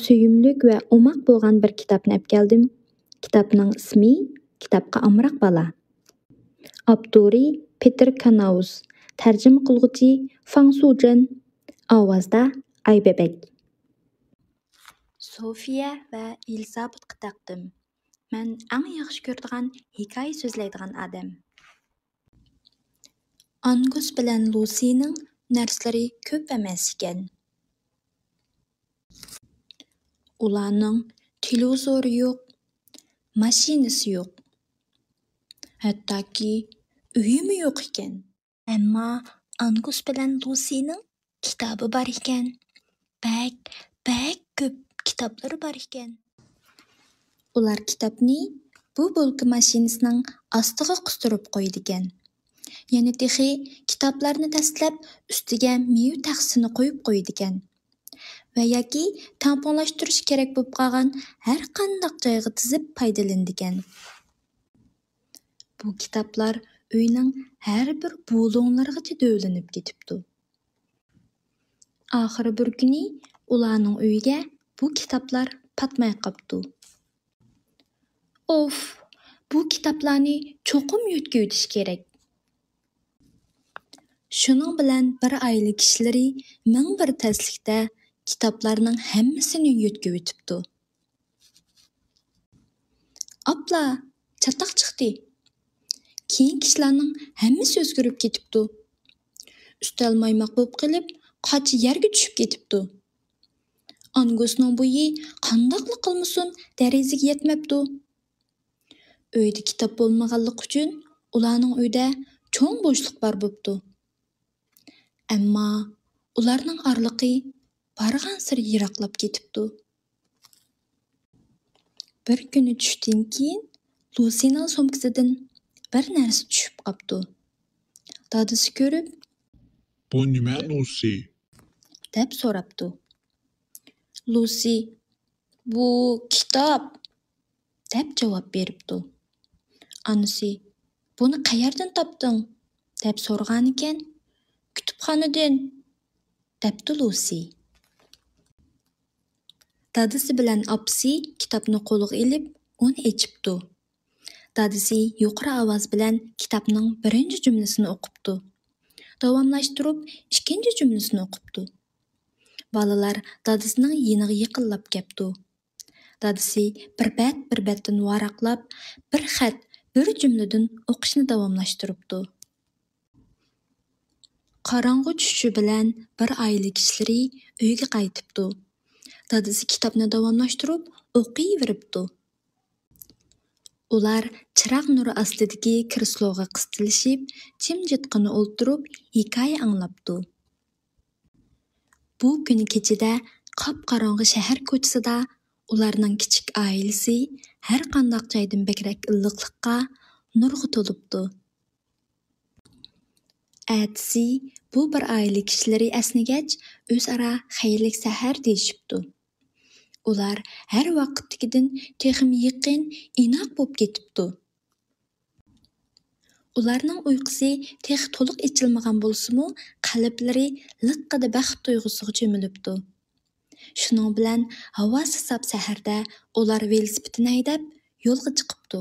Söyümlük ve omak bolgan bir kitapni ep geldim. Kitapның ismi Kitapqa amraq bala. Abduri Peter Kanaus. Tercüme qılğıcı Fang Sujin. Avazda Aybebek. Sofia ve Elizabeth taqdim. Men eng yaxshi ko'radigan hikoya so'zlaydigan odam. Angus bilan Lucy'ning narsalari ko'p emas ekan. Ularning televizori yo'q, mashinasi yo'q. Hattoki uyimi yo'q ekan. Ammo Angus bilan Lucy'ning kitobi bor ekan. Bak ko'p kitoblari bor ekan. Ular kitobni bu bo'lki mashinasining ostiga qistirib qo'ydi ekan. Yana texi kitoblarni tashlab ustiga meva taqsini qo'yib qo'ydi ekan. Va yoki tamponlashtirish kerak bo'lib qolgan har qanday joyga tizib foydalandi ekan. Bu kitoblar uyning har bir bo'lonlarigacha dövlənib ketibdi. Oxiri bir kuni ularning uyiga bu kitoblar patmay qopdi. Of, bu kitoblarni cho'qim yo'tkitish kerak. Shuning bilan bir oila kishilari ming bir tezlikda kitoblarning hammasini yo'tkib o'tibdi. Apla, chataq chiqdi. Keyin kishilarning hammasi o'zgarib ketibdi. Ustal maymoq bo'lib qilib, qachi yerga tushib ketibdi. Angusning bo'yi qandoqli qilmasin derazaga yetmabdi. Uyda kitob bo'lmaganlik uchun ularning uyda cho'ng bo'shliq bor bo'pti. Ammo ularning orliqi bargan sir yiroqlab ketibdi. Bir kuni tushdan keyin Lucy'ning sumkasidan bir narsa tushib qopti. Dadasi ko'rib, "Bu nima, Lucy?" deb so'rabdi. Lucy, "Bu kitob" deb javob beribdi. Anasi, "Buni qayerdan topding?" deb so'rgan ekan. "Kutubxonadan" debdi Lucy. Dadasi bilan opsi kitobni qo'liga ilib, uni echibdi. Dadasi yuqori ovoz bilan kitobning birinchi jumlasini o'qibdi. Davomlashtirib, ikkinchi jumlasini o'qibdi. Balalar dadasining yeniga yiqilib ketdi. Dadasi bir betdan varaqlab, bir xat, bir jumladan o'qishni davomlashtiribdi. Qorong'u tushishi bilan bir oila kishilari uyga qaytibdi. Dadasi kitobni davomlashtirib o'qiyveribdi. Ular chiroq nuri ostidagi kresloga qistilishib, jimjitgina o'ltirib, hikoya anglabdi. Bu kuni kechida qop-qorong'u shahar ko'chasida ularning kichik oilasi har qanday joydan bekrak illiqlikqa, nurga to'libdi. Atsi bu bir oila kishilari asnagach, o'zaro xayrli sahar deyishibdi. Ular har vaqtdagidan texim yaqin, inoq bo'lib ketibdi. Ularning uyqusi tex to'liq ichilmagan bo'lsa-mu, qalblari liqqida baxt tuyg'usiga cho'milibdi. Shuning bilan havosi sap saharda ular velosipedini haydab yo'lga chiqibdi.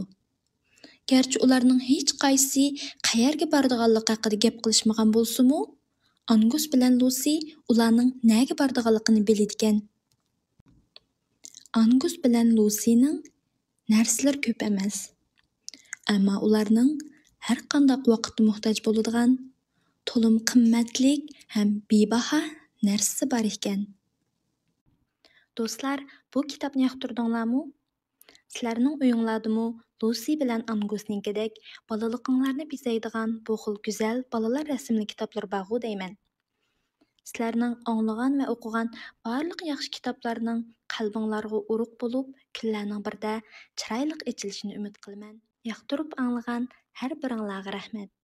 Gerçi ularning hech qaysi qayerga boradiganligi haqida gap qilishmagan bo'lsa-mu, Angus bilan Lucy ularning nega boradiganligini biladigan. Angus bilan Lucy'ning narsalar ko'p emas. Ammo ularning har qanday vaqtda muhtoj bo'ladigan, to'lim qimmatlik ham bebaho narsasi bor ekan. Do'stlar, bu kitobni yoqtirdinglarmi? Sizlarning uyinglardami Lucy bilan Angusninkidek balaliqinglarni bezaydigan bu xil go'zal balalar rasmli kitoblar bor deyman. Sizlarning anglagan va o'qigan barliq yaxshi kitoblarning qalbinglarga urug' bo'lib, kunlarning birida chiroyli ochilishini umid qilaman. Yoqtirib anglagan har biringlarga rahmat.